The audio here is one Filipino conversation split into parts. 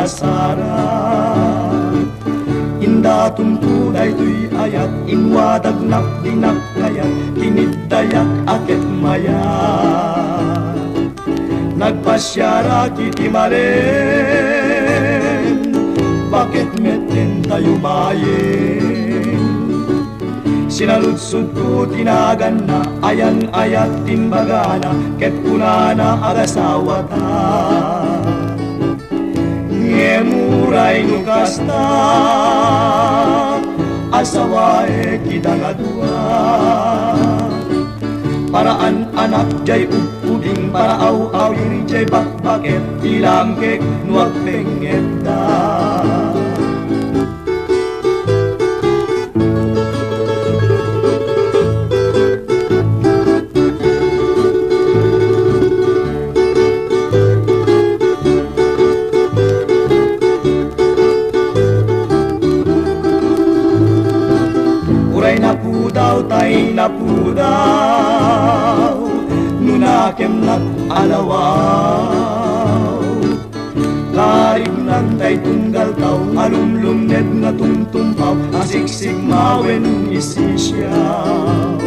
sara inda tuntunay tuy ayat inwadag nak dinak kayat kinidayak aket maya nagpasyara kiti maren bakit meten tayo mayen sinaludsud ko tinagan na ayan ayat timbagana ket kunana agasawa ta ngemuray nukasta asawae kita nga dua paraan anak jay upuding para aw-awiri jay bakbaket ilang kek nuwag pengeta tay na po daw nunakem nak alawaw karig nan tay tunggal tao alumlumned na tungtumpaw asiksik mawen isisyaw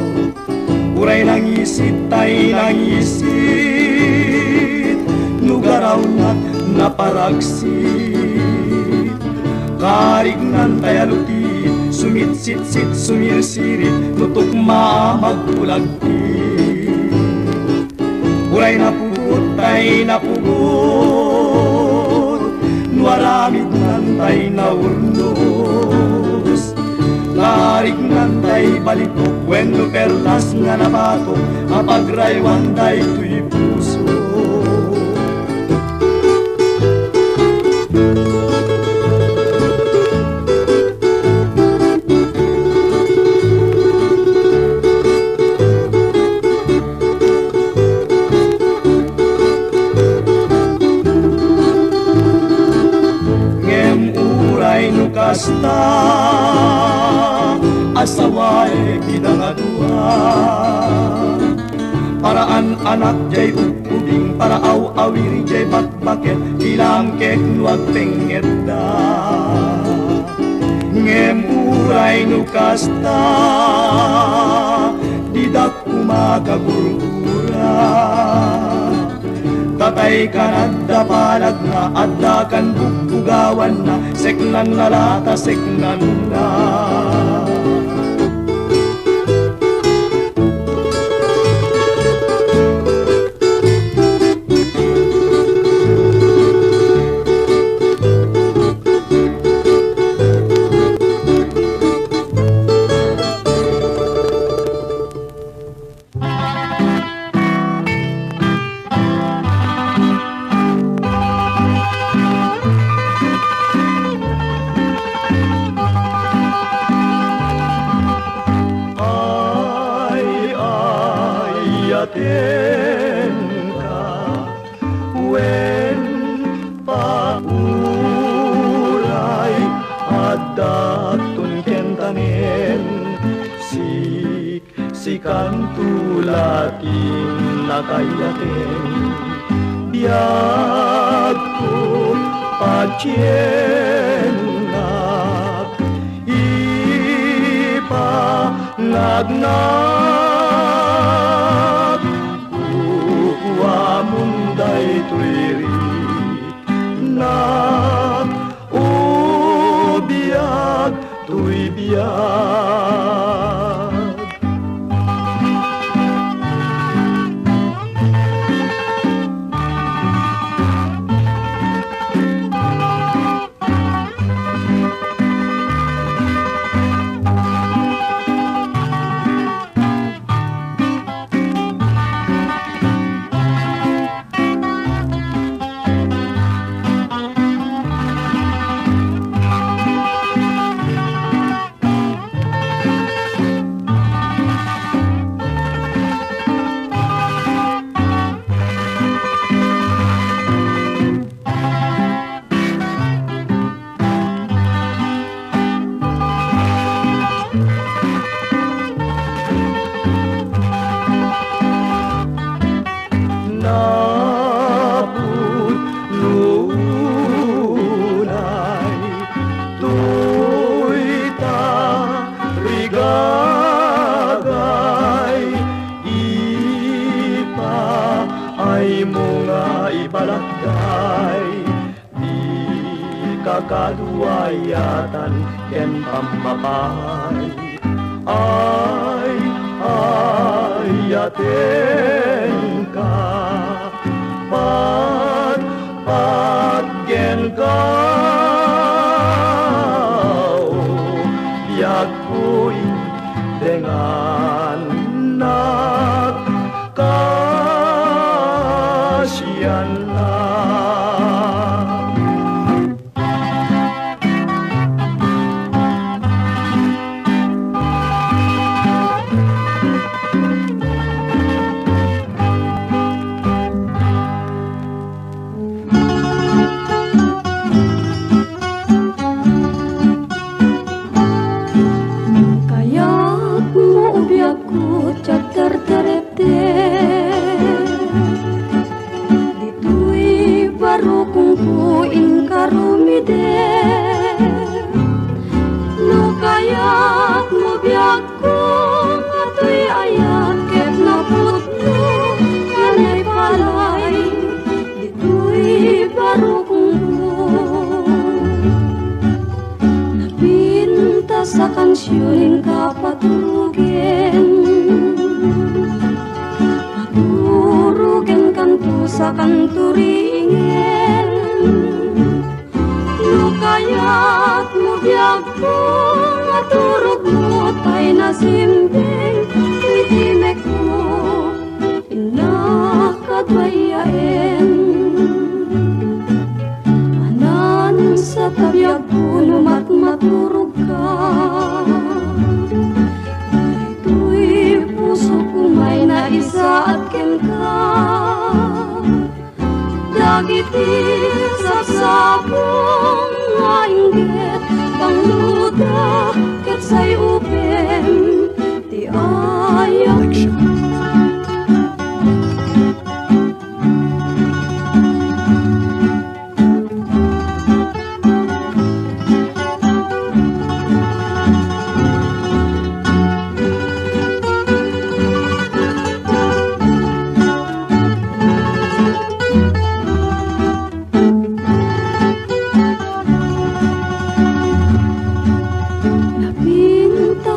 uray nang isit tay nang isit nugaraw nat naparagsit karig nan tay aluti sumit-sit-sit, sumir-sirit, nutok magpulagpit. Uray na pugot, tay na pugot, nuaramid nantay na urnos. Karig nantay balitok, wenno perlas nga nabatok, apagraywan day tuy puso. Kasta asawae kita nga dua paraan anak jay upuding para aw-awiri jay bakbaket ilang kek nuwag pengeta ngemuray no kasta didak kumakagurura tatay kanadda palag na adda kan bugawan na seknan na lata seknan na yaten ka wen pauray adatun kentanen sikan tulatin nakayaten biag ko pacienak ipangagnak munday tulirik na biag tuy biag May mga ibalagay di kakaduwayatan ken pamapay ay aten ka paggen ka biag ko'y dengan nagkasyan lang. Kaya't mo ubiag ko terterepte dito'y baro kong puin karumide. No kaya't mo biag ko ato'y ayak ket naputno kanay palay dito'y baro kong napinta sa kansyon kapatulugin maturugen kanto sa kanturingen. No kaya't mo biag ko maturog mo tay nasimbing itimek mo inakadwayain anan sa tabiyag ko numat maturog ka. Dito'y puso ko may naisa at ken ka dagiti sapsapong nga inggit pangluda ket say upem ti ayam.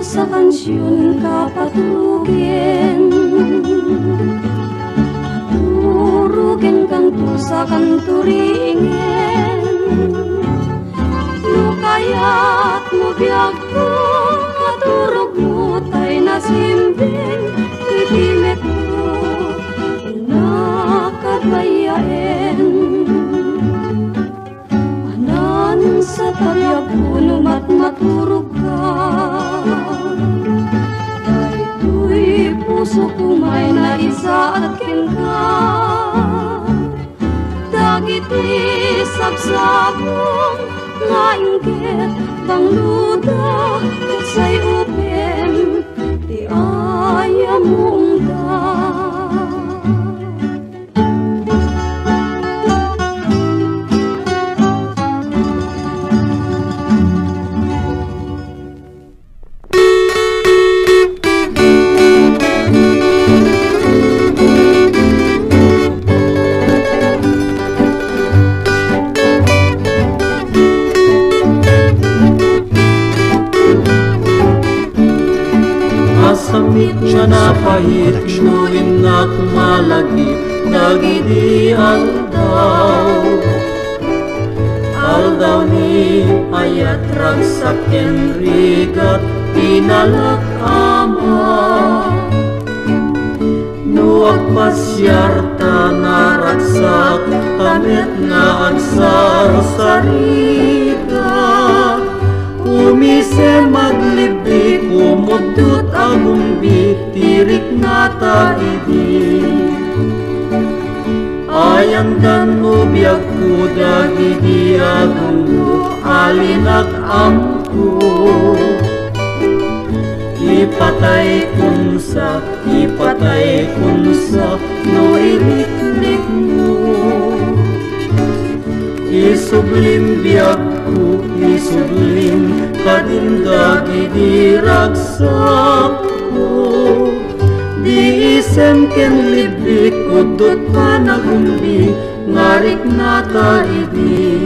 Sa kansyon kapatugin maturugen kanto sa kanturingen. No kaya't mo biag ko maturog mo tay nasimbing itimet mo inakadwayain anan sa tabiyag ko numat maturog ka. Dito'y puso ko may naisa at ken ka dagiti sapsapong nga inggit pangluda ket say upem ti ayam mong da. Masamit siya na pahit, nuin at malagip, nagidi aldaw ni ayat ragsak ken rigat, inalak ama. Nuag pasyarta na ragsak, tamet na agsar sarita. Umise maglibi, kumudut agumbi, tirik na taidi. Ayandan mo biag ko dagidi agundo, alinak amko. Ipatay kunsa, no iliklik mo. Isublim biag ko, isublim kadindagi di ragsak ko. Di isem ken libik ko kudot panagumbi ngarik nata idi.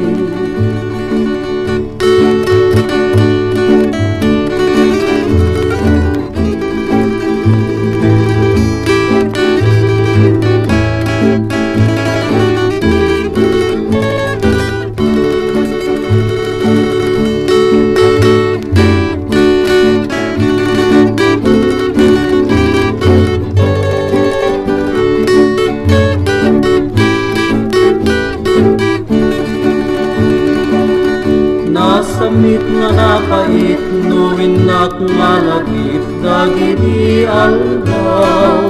Samit nga napait, nuwin na kumalagip, dagiti aldaw.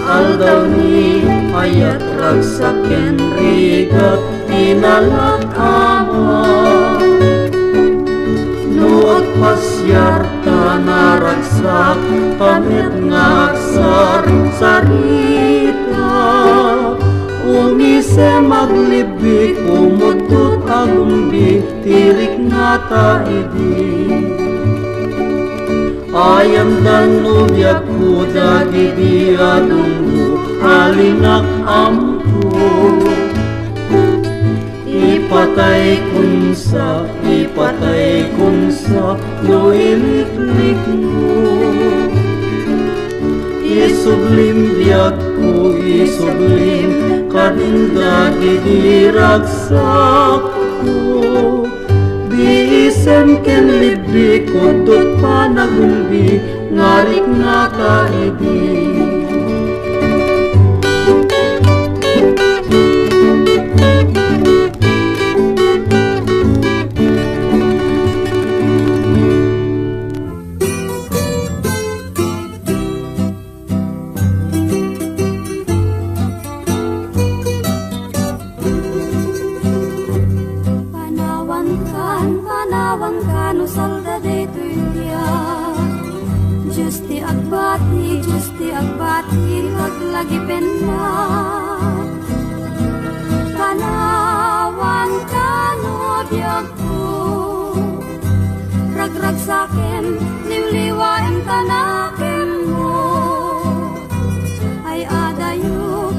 Aldaw ni ayat ragsaken rigat, inalat ama. Nuot pasyarta naragsak, pamit nga aksar sarita. Umise maglibik, umutut agumbi, tirik nata idi. Ayam dan nubyag ko dagidi adunggo, alinak ampo. Ipatay kunsa, no iliklik mo. Isublim biag ko, isublim, kaninda gidiragsak ko. Di isem ken libbi, kudot panagumbi, ngarik nga kaidi. Justi agbati, lagi penda. Panawan ka no biag ko, ragrag sakin, liwliwain tanakin mo. Ay adayo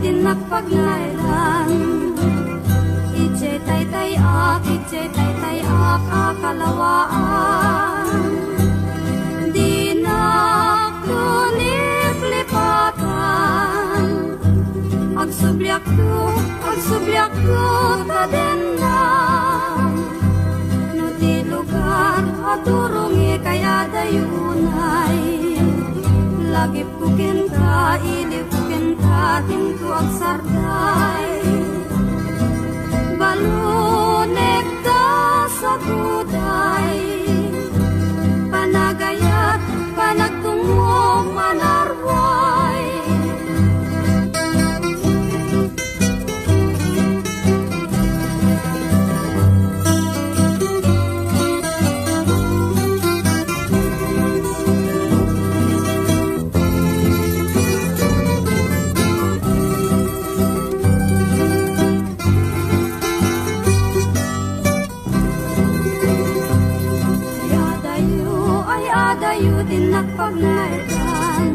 din nagpaglailan. Ichay tay ak, akalawaan. Di na kunip lipatan. Agsubyak ko kadenang. No di lugar aturungi kaya dayunay. Lagi pukin ka, ilipukin ka, tinto agsarday. Balunek ka sa kuday. Panagayat, panagtungo, manarway. Adayo din nagpaglaitan.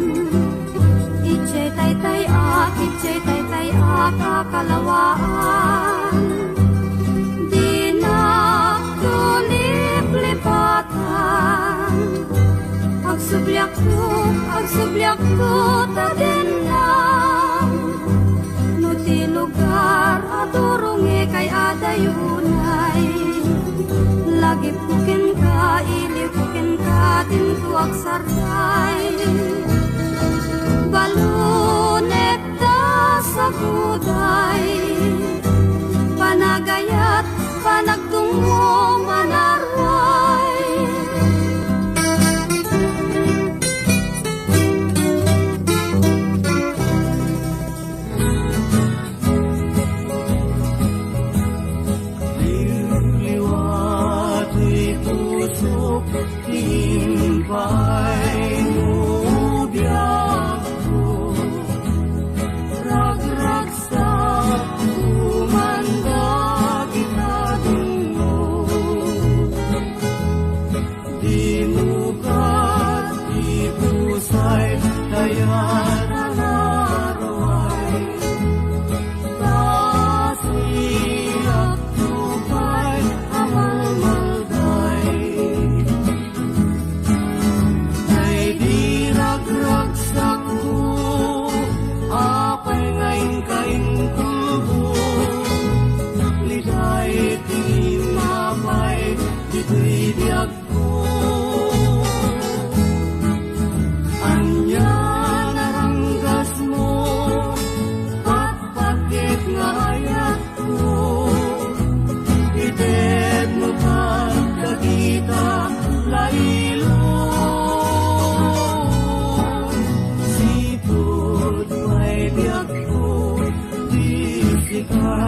Ichay tay ak, akalawaan. Di na tulip lipatan. Agsubyak ko tadin lang. No di lugar aturungi kay adayunay. Lagi pukin ka, ilipukin ka, tinto agsarday. Balunek ta sa kuday. Panagayat, panagtungo, manarway. Timbay mo biyak ko, ragrag sa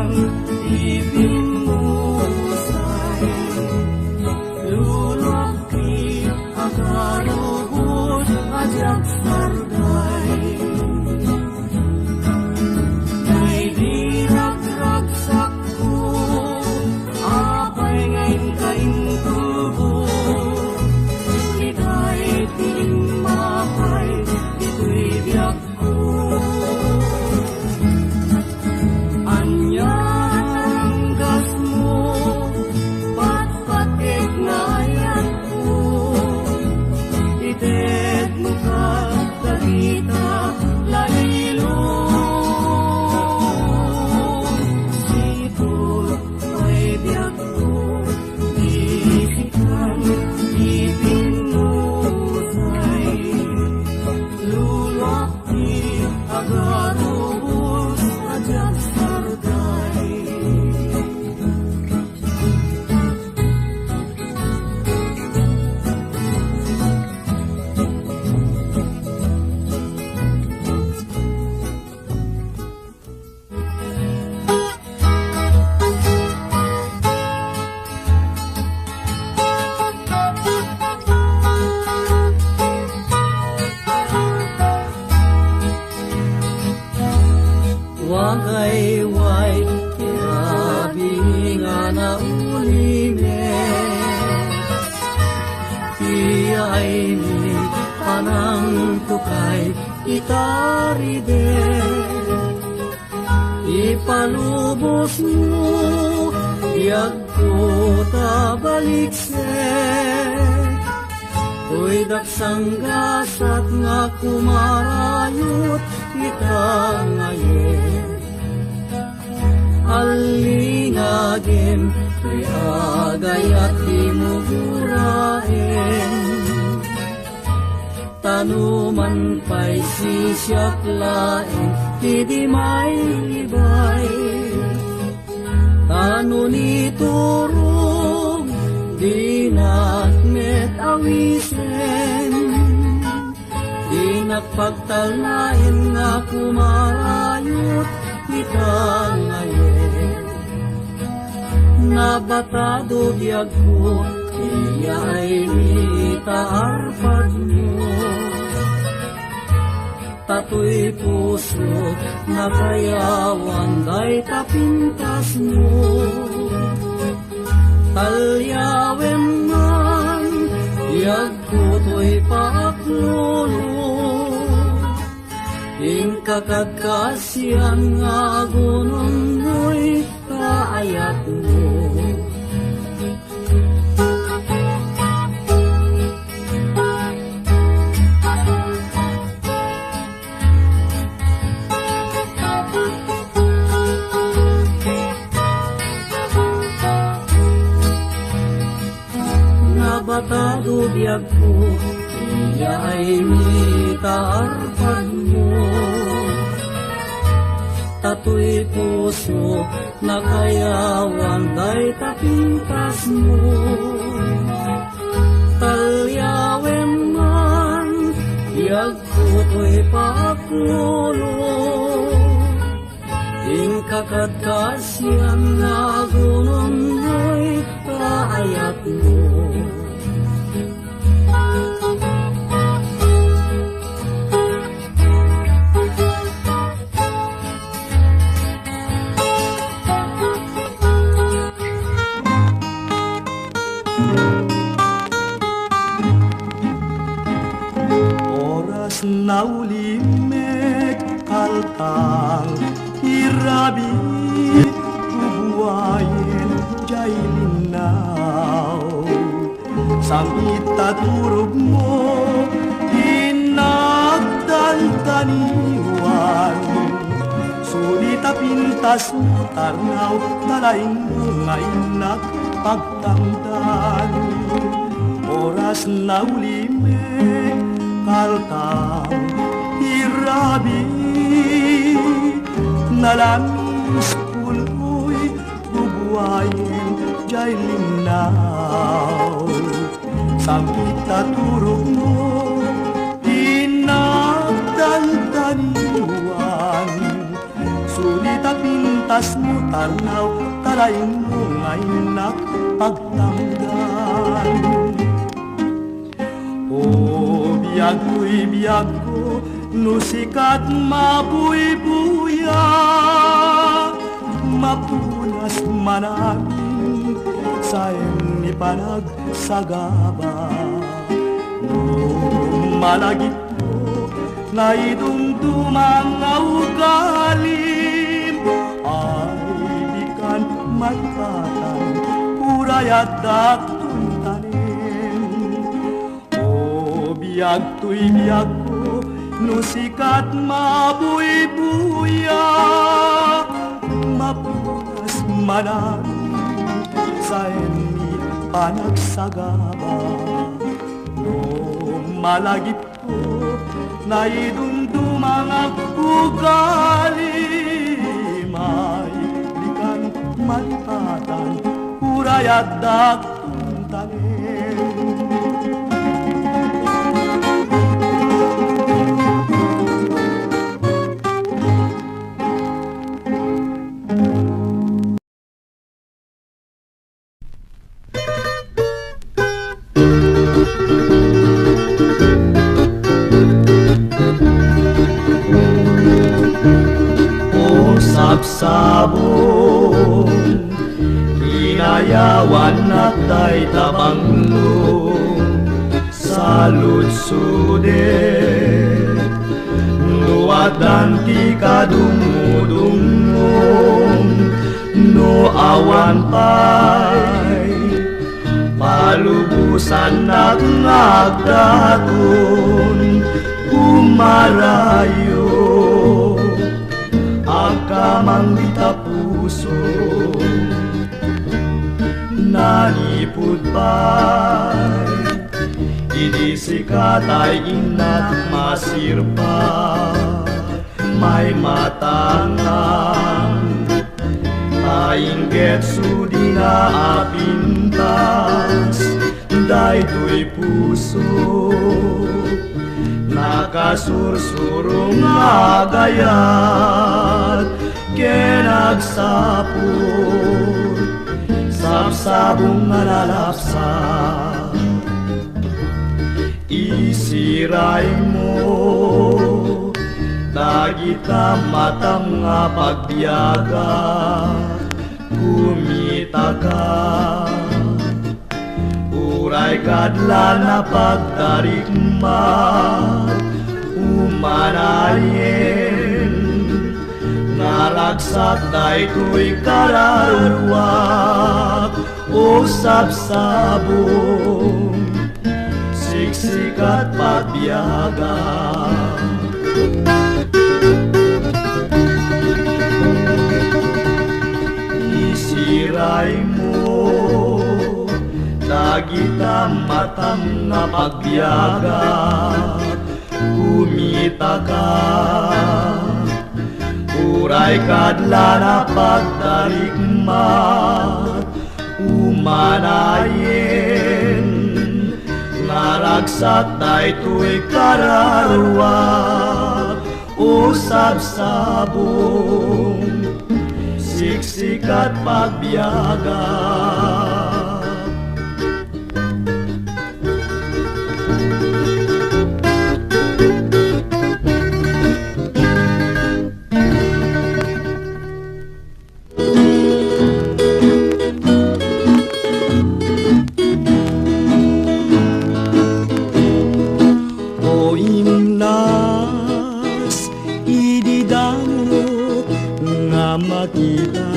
kasihkan ipinusay lulaki agarubos ajak sarday ngay dirag-ragsak ko apay ngayon kain tubo ika'y timapay ito'y biyak ko anyang gas mo patpatik na yan ko ited mo ka dagita lalilo sito ay biyak ko isikan ipinusay lulaki agarubos ajak sarday wagay-way tirabi nga na ulime iyay ni panang tukay itaride ipalubos mo iyag ko tabalikse Uy daksang gasat nga kumarayot kita ngayon Alingagin uy agay at dimugurain Tanuman pa'y sisyaklain Di may ibay Tanu ni turong Di nakmet awisen Di nakpagtalain nga kumarayot kita ngayon Nabatado biyag ko Iya'y nitaarpad mo Tato'y puso na kayawan Day tapintas mo Talyawin man Iyag ko to'y paaklulo Ingkakagkasyan nga gunong mo'y kaayat mo Nabatado biyag ko Iya'y nitaarpag mo Tato'y puso na kayawan Day tapintas mo Talyawin man Iyag ko to'y paaklulo Ingkakagkasyan na gunong mo'y kaayat mo Oras na ulimek kaltang irabi bubuayin jay linaw sang itaturog mo inagdaltaniwan sulit pintas mo tarnaw talaing nga inak pagtangdan oras na ulimek kaltang irabi nalamis puloy bubuayin jay linaw sampai taturog mo inagdaltaniwan sulit pintas Bukas mo tanaw, tarayin mo ngayon na pagtanggan. O biyag ko'y biyag ko, no sikat mabuy-buya, mapunas managin sa ni panagsagaba. No malagip ko na idumdumang ugalim, ay di kan magpatang uray at daktong tanim. O biyag to'y biyag ko, no sikat mabuy-buya, mapunas managin sa ni panagsagaba. No malagip ko na idumdumang ugalim, ay di kan malipatan uray at daktong tanim. Sabong inayawan na tay tabanglong sa lutsudet, nuwatan ti kadumudumong no awan pay palubusan at nagdaton umarayo akamang dita puso nalipod pa'y idi sikatay inat masirpa may matangang taingget sudi na apintas daytoy puso nakasursurong agayat kenagsapot sapsabong nalalapsat isiray mo dagita matang nga pagbiyaga kumita ka uray kadla na pagtarikmat umanayin naragsak daytoy kararwak o sapsabong siksikat pagbiyaga. Isiray mo dagita matang nga pagbiyaga kumita ka uray kadla na pagtarikmat umanayin naragsak daytoy kararwa o sabsabong siksikat pagbiyaga. Makita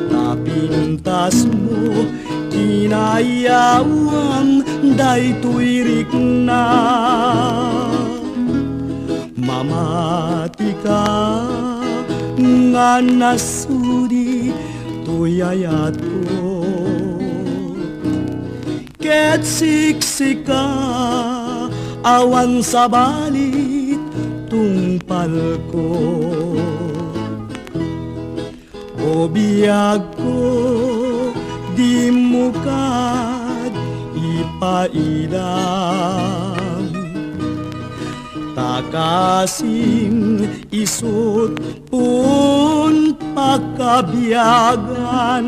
napintas mo kinayawang daytoy rikna mamati ka nga nasudi tuyayat ko ket siksika awan sa balit tungpal ko o biyag ko di mo kad ipaidam takasing isut pun pakabiyagan.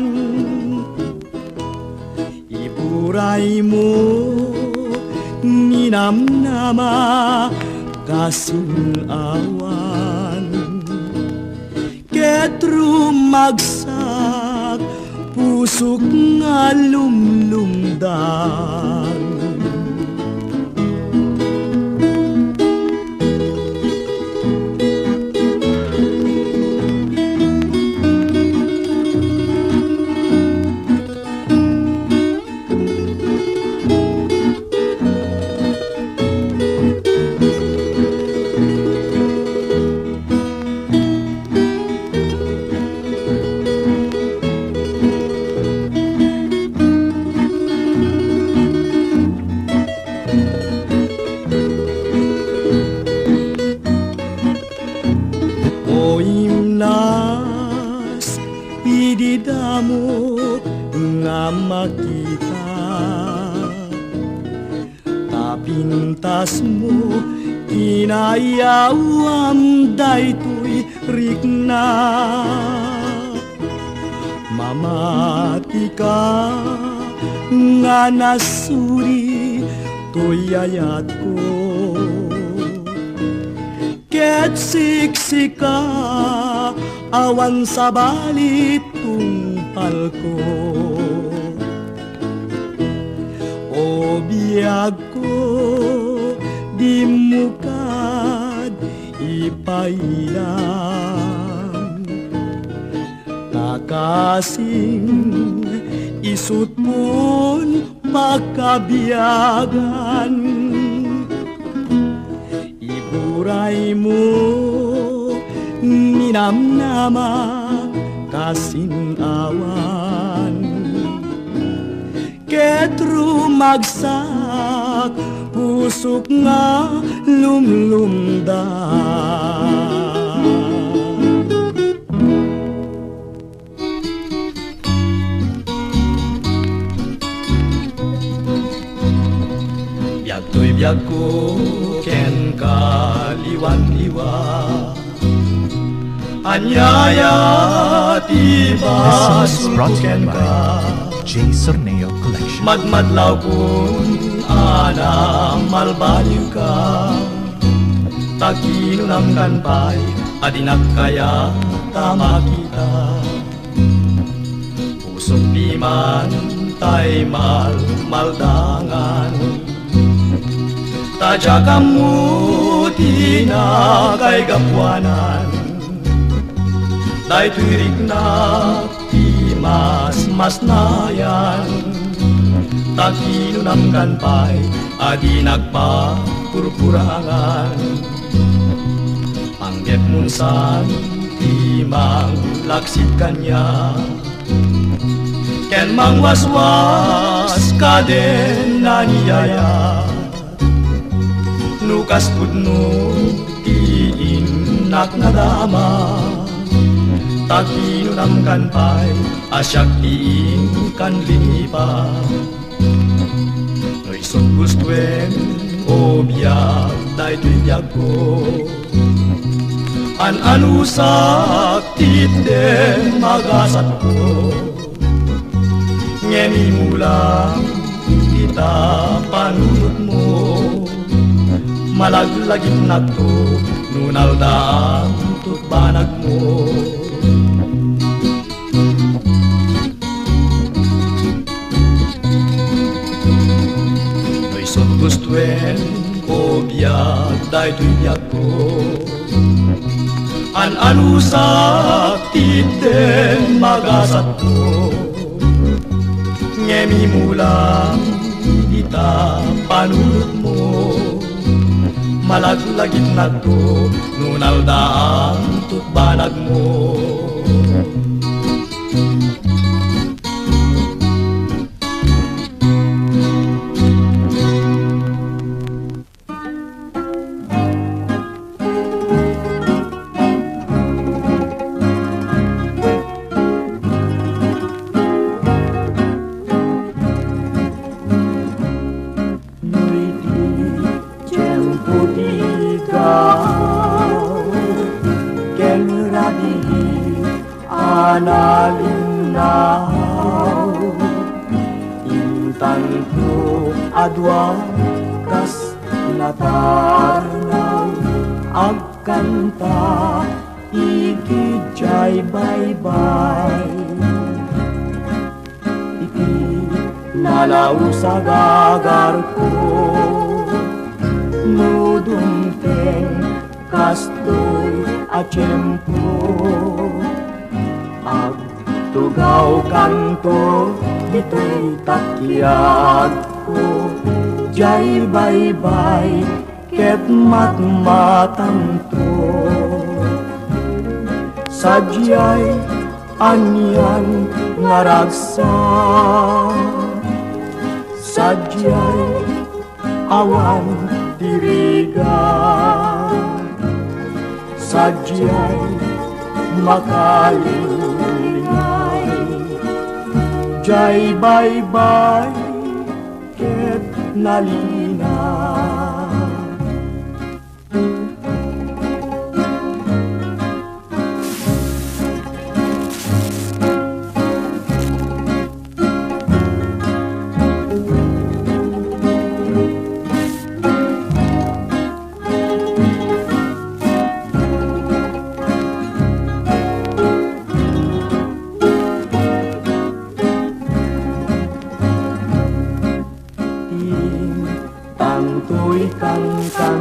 Iburay mo ninamnama kasing awan, ket rumagsak pusok nga lumlumdan. Ididamo nga makita, tapintas mo inayawam daytoy rikna. Mamati ka nga nasuri toy ayat ko, ket siksika awan sa balit tungpal ko. O biyag ko, di mo kad ipailang, takasing isut pun pakabiyagan. Iburay mo ninamnama kasing awan, ket rumagsak pusok nga lumlumdan. Biyag to'y biyag ko ken kaliwan-liwa, anyaya tiba This song is brought to you by J. Sorneo Collection. Madmadlaw kun ana malbaliw ka, takinunam kan pa'y adinak kaya tama kita. Pusok di man tay maldangan, tadya kamu tina kay gapwanan. Day tuirik na mas nayan, takinunam kan pa'y adi nagpapurpurangan. Panggep munsan timang laksit kanya, ken mangwaswas ka den naniyaya. Nukas pudno tiinak nadama, takinunam kan pa'y asyak tiin kan lipa. No isot gustuen o biyag daytoy biyag ko, an-anusak titden magasat ko. Ngemi mulang kita panunot mo, malaglagit na to nunaldaan tutbanag mo. No'y gustuen ko biyag daytoy biyag ko, an-anusak titden magasat ko. Ngemi mulang kita panunot mo, malaglagit na to nunaldaan tutbanag mo. manalinaw. Intan ko adwa kas natarnaw, agkanta ikijay baybay. Iti nalaw sa gagar ko, nudumpeng kastoy at tiyempo. Agtugaw kanto, ito'y takyag ko, jay baybay ket matmatanto. Sadyay anyan ngaragsa, sadyay awan tiriga, sadyay makalingay, jay baybay ket nalina. Tanto'y kanta,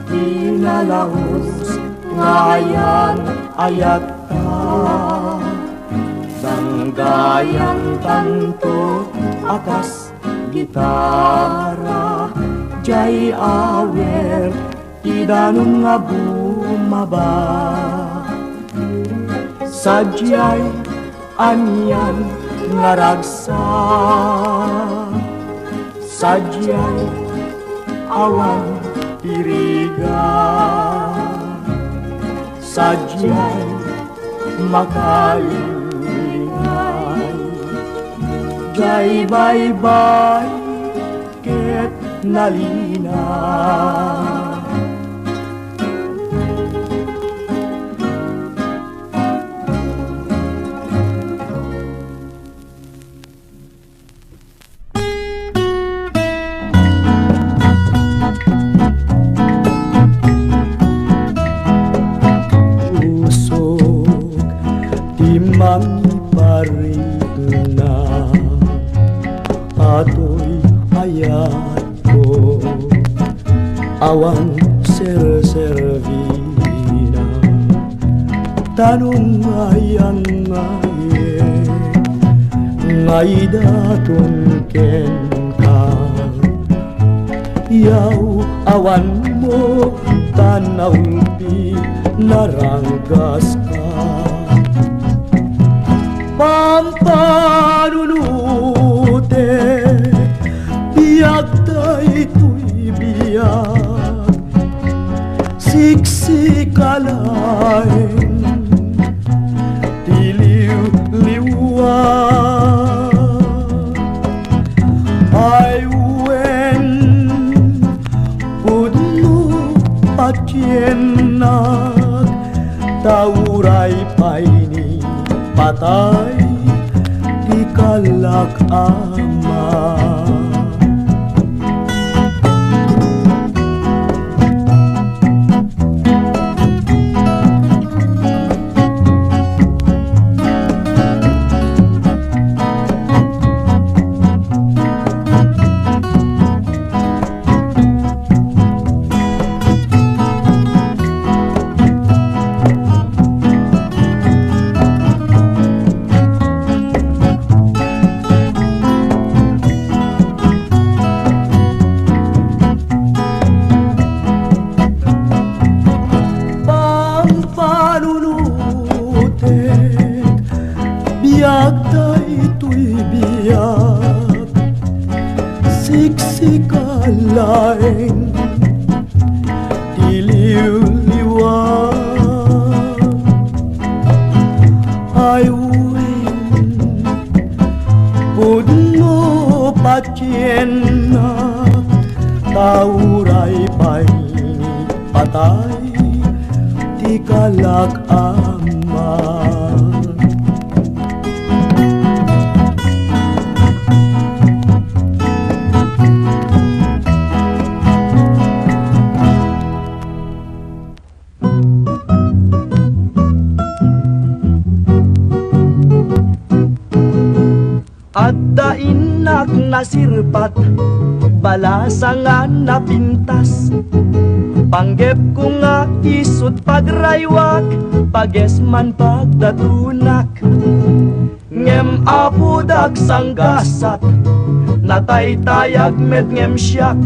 inalahos ngayan ayat ta. Danggayan tanto akas gitara, jay awer idanong nga bumaba. Sadyay anyan ngaragsa, sadyay awan tiriga, sadyay makalingay, jay baybay ket nalina. Marina ato'y hayat ko, awan ser-servina, tanong ayang ngaye, ngay datong ken ka. Yaw awan mo tanaw pi naranggas ka. Pampanunute biag daytoy biag, siksikalain tiliw-liwag. Ay wen pudno patyenak, tauray paini patay di kalak ama. Biag daytoy biag, siksikalain tiliw-liwag. Ay wen pudno patyenak, tauray paini patay di ikalak ama. Adda inak nasirpat, balasangan na pintas. Panggep ko nga isut pagraywak, pagesman pagdatunak. Ngem apudak sanggasat, nataytayag med ngem siyak.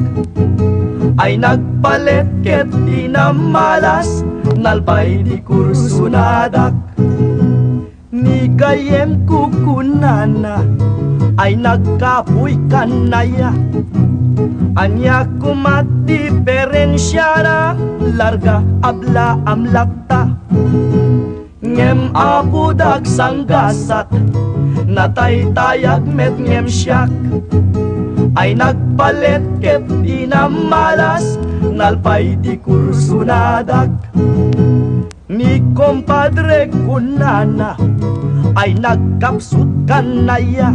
Ay nagpalit ket di na malas, nalpay di kursunadak. Ni gayem kukunana, ay nagkapoy kanaya. Anya kumat diferensya na, larga abla amlakta. Ngem apudak sanggasat, nataytayag met ngem siyak. Ay nagpalit ket di na malas, nalpay di kursunadak. Ni kompadre kunana, ay nagkapsut kanaya.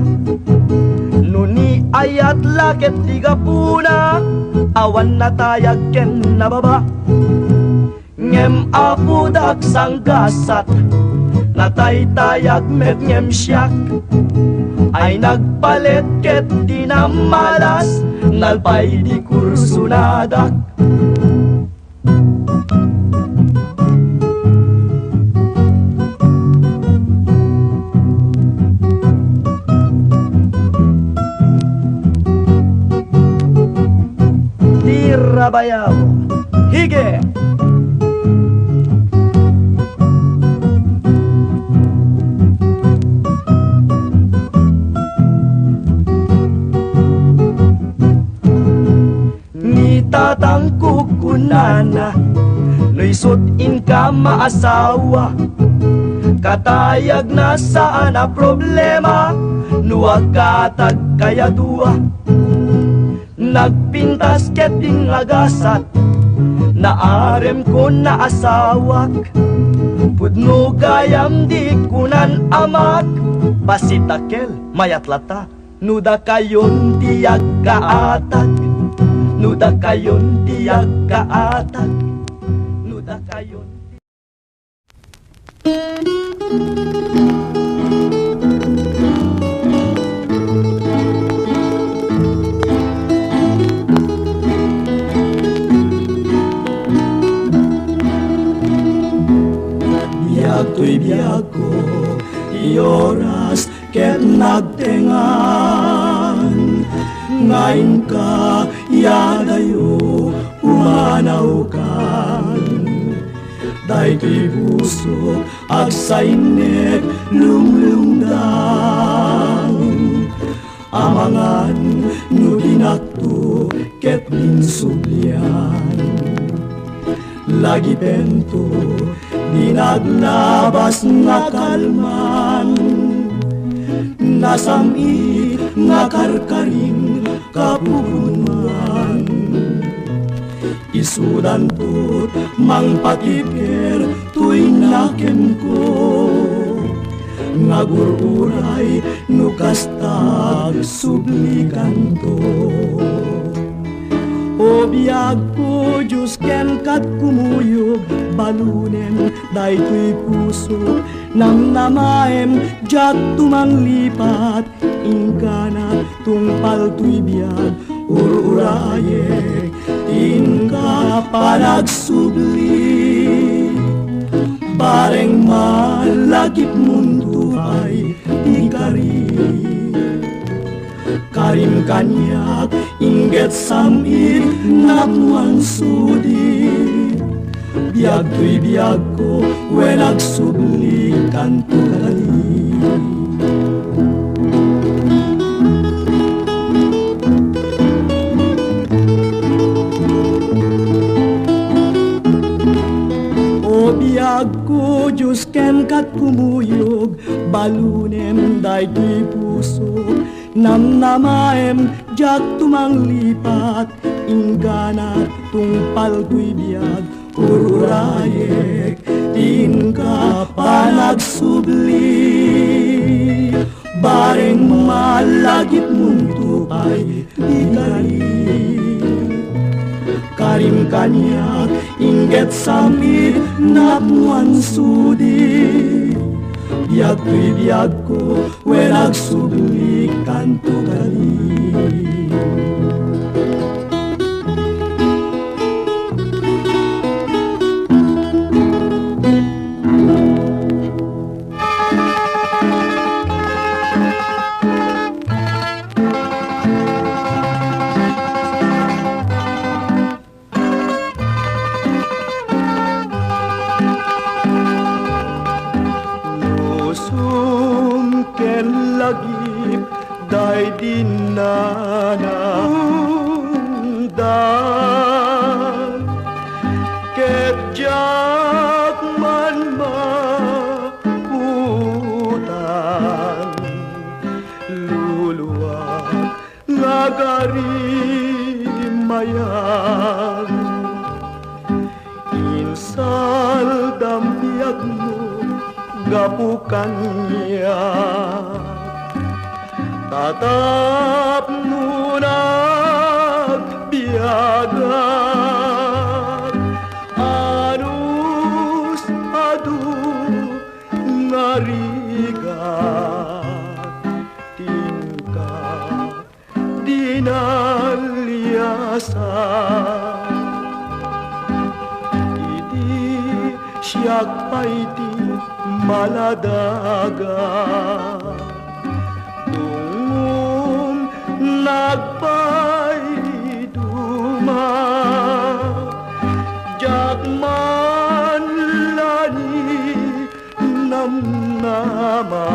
Nuni ayat laket tiga puna, awan natayag ken nababa. Ngem apudak sanggasat, nataytayag met ngem siyak. Ay nagpalit ket di na malas, nalpay di kursunadak. Tirabayaw, hige! Tatang kukunana, nuisot in ka maasawa. Katayag na saan na problema, nuwagatag kaya dua. Nagpintas keting agasat, naarem ko na asawak. Pudno gayam di kunan amak, pasitakel mayatlata, nuda kayon tiyag kaatag. Nuda kayon tiyag kaatag, nuda kayon. Biyag to'y biyag ko, ioras ket nagtengan. Ngayon ka, yadayo, umanaw kan. Dayto'y puso, agsainet, lumlungdang. Amangan, nudinakto, ket ninsublian. Lagi pento, dinaglabas nga kalman. Nasami nga karkaring kapunuan. Isudan to't mang patiker tuy nakem ko. Ngagururay nukastag sublikan to. O biyag ko Diyos ken kat kumuyog, balunem daytoy puso. Nang namaem jak tumanglipat, ingkana tungpal tuy biyag ururayek. Tingka panagsubli, bareng malagip mundo ay ikari. Karim kanyak inget samit namuang sudi. Biag tuy biag ko wenag subli kanto kali. O biag ko Diyos ken kat kumuyog, balunem daytoy puso. Namnamaem jak tumanglipat, ingganat tungpal tuy biag ururayek. panagsubli, bareng malagip mong tupay igali. Karim kanya inget samit napuan sudi, biag tuy biag ko wenag subli kanto gali. Lagip day dinanandal ket jak man maputan luluwag ngagarimayan insal dambiag mo gapukan niya tatap nunag biagat anus adu ngarigat tingkat dinaliasa iti siyak pa iti maladaga nagpay duma jakman lani namnama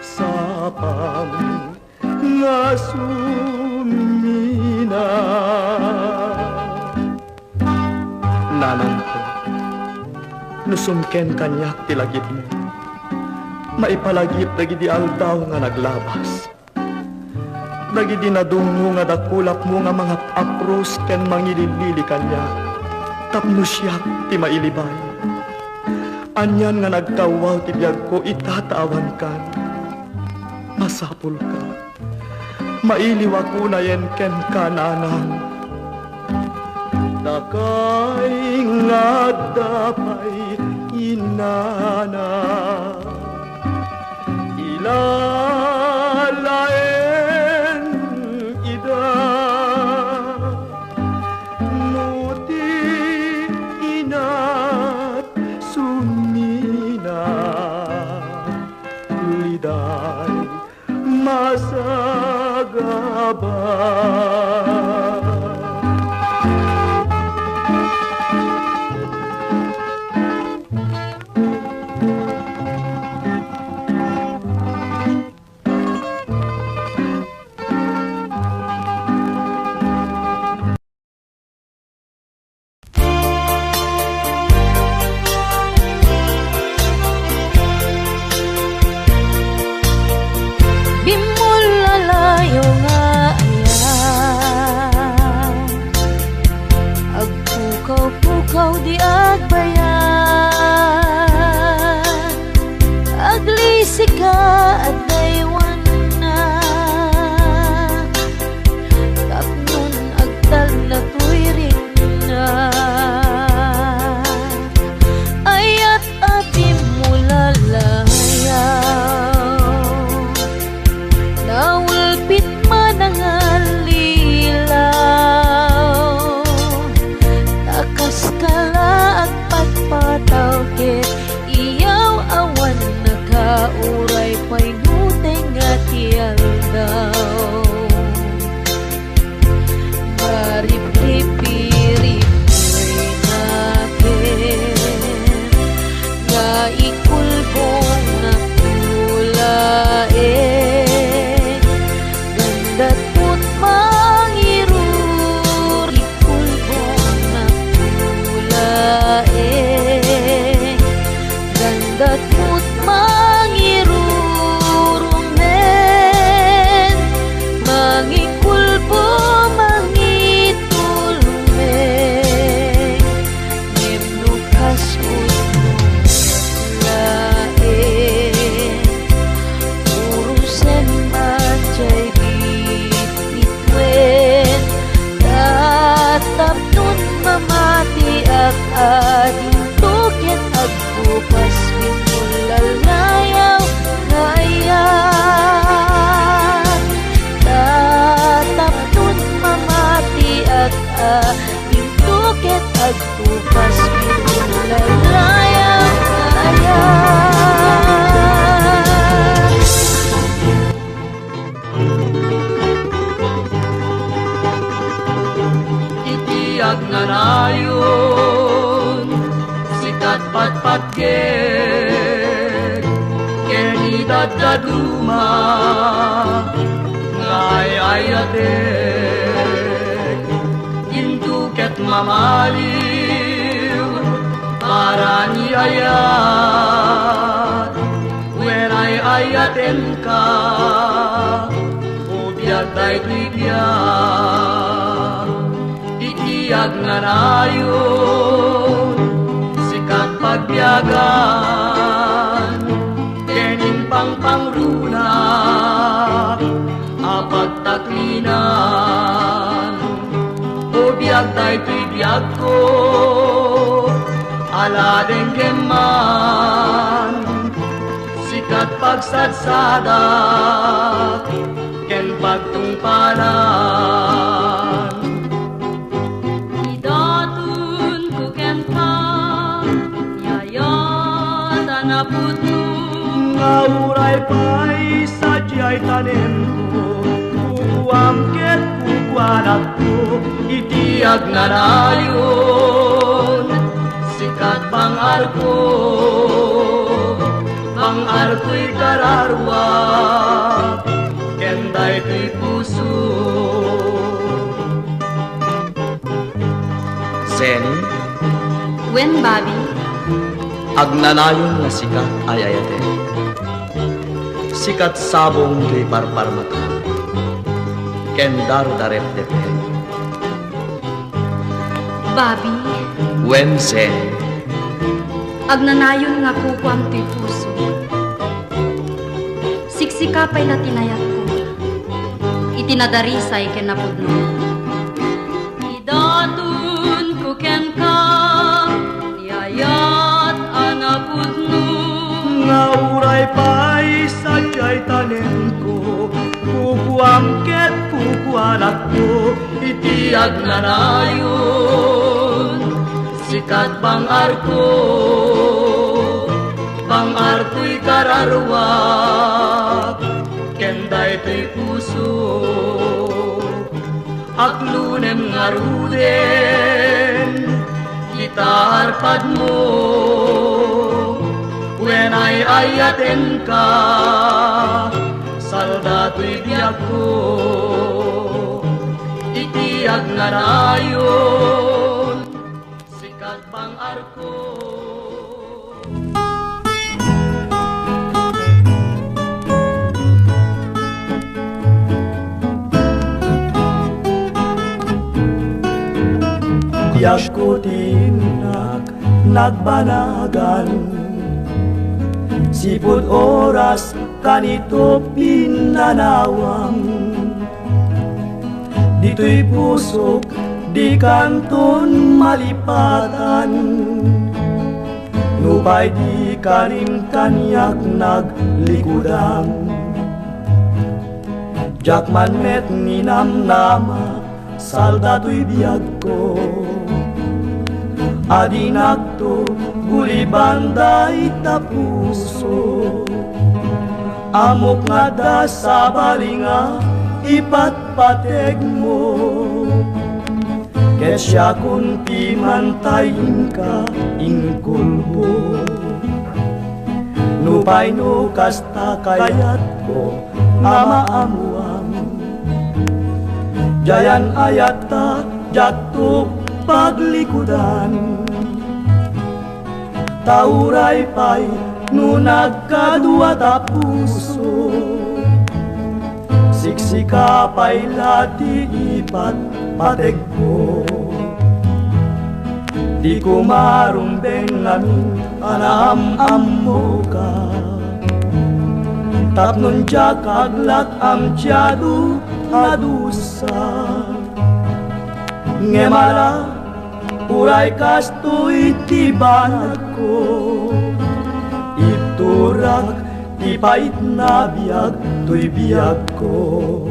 sapam ngasumina. Nanang ko nusumken kanyak tilagip mo maipalagip dagiti aldaw nga naglabas dagiti nadungo nga dakulap mo nga mga apros ken mangililili kanya tapno siyak ti mailibay anyan nga nagkawaw ti biyag ko itatawan kan masapul ka mailiwa ko na yen ken kananang dakay nga dapay inana ilalaen ida nuti inat sumina liday masagaba. Bimulalayo nga ayan agpukaw-pukaw di agbayan aglisi ka at daywan na tapnon agtal na tuwirin na ayat abimulalayo nawulpit manangal lilaw takas kala at pag Tuket agbukas Lalayaw kaya Tataptun mamati at tuket agbukas Lalayaw kaya Itiyak na nayon, sikat patpatgek, keni dadaduma, ngay ayatek, intuket mamaliw, para ni ayat, when ay ayaten ka, ubiyag tayo biyag. Itiyak na nayon, sikat pagbiyagan, kening pangpangrunak, apagtaklinan. O biyag tayo biyag ko, aladeng keman, sikat pagsadsadak, ken pagtungpalan. Ngauray pa'y sadya'y tanim ko, kukuamket kukuanak ko, Itiyak na nayon, sikat bangar ko'y kararwak, kenday to'y puso. Zeni, When Bobby agnanayon nga sikat ay ayate. Sikat sabong to'y barbar mata, kendar darep depe. Bobby When Zeni, agnanayon nga kukuam to'y puso Siksikapay na tinayat ko Itinadarisay ken napudno Idatun ko ken ka Tiyayat anapudno ngauray pa'y sadya'y tanim ko, kukuamket kukuanak ko, Itiyak na nayon, sikat bangar ko'y kararwak, kenday to'y puso. Aklunem nga ruden, gitarpad mo, when ay ayaten ka, salda to'y biyak ko. Itiyak nga nayon, sikat bangar ko. Tiyak ko tinak nagbanagan, sipod oras kanito pinanawang. Dito'y pusok, di kanton malipatan, nupay di karim kanyak naglikudan. Jakman met ninamnama, salda to'y biyag ko, adinak to guli banday tapuso. Amok nga da sa balinga, ipatpateg mo, kesya kung pimantayin ka inkulbo. Nupay no kasta kayat ko amaamuang, jayan ayata jatuh paglikudan. Tauray pa'y nunag kadua tapuso, siksika pa'y lati ipat pateg ko. Di ko marumbeng amin anam mo ka, tapnon jak aglat amtiadu adusa. Ngemala Uray kastoy ti banat ko, iturak ti pait na biyag to'y biyag ko.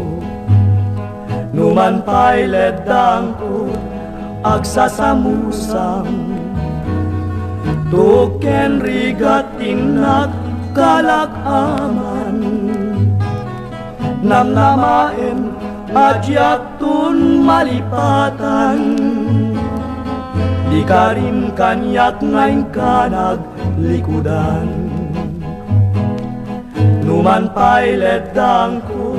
Numan pa'y ledang ko agsasamusam, token rigating nagkalakaman. Namnamaen adyak tun malipatan, di ka rin kanyak ngayon ka naglikudan. Numan pa'y ledang ko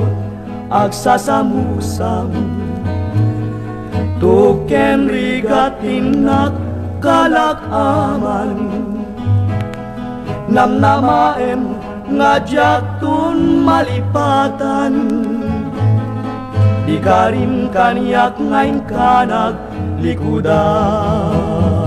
agsasamusam, token rigating nagkalakaman. Namnamaen ngajak tun malipatan, di ka rin kanyak ngayon ka naglikudan.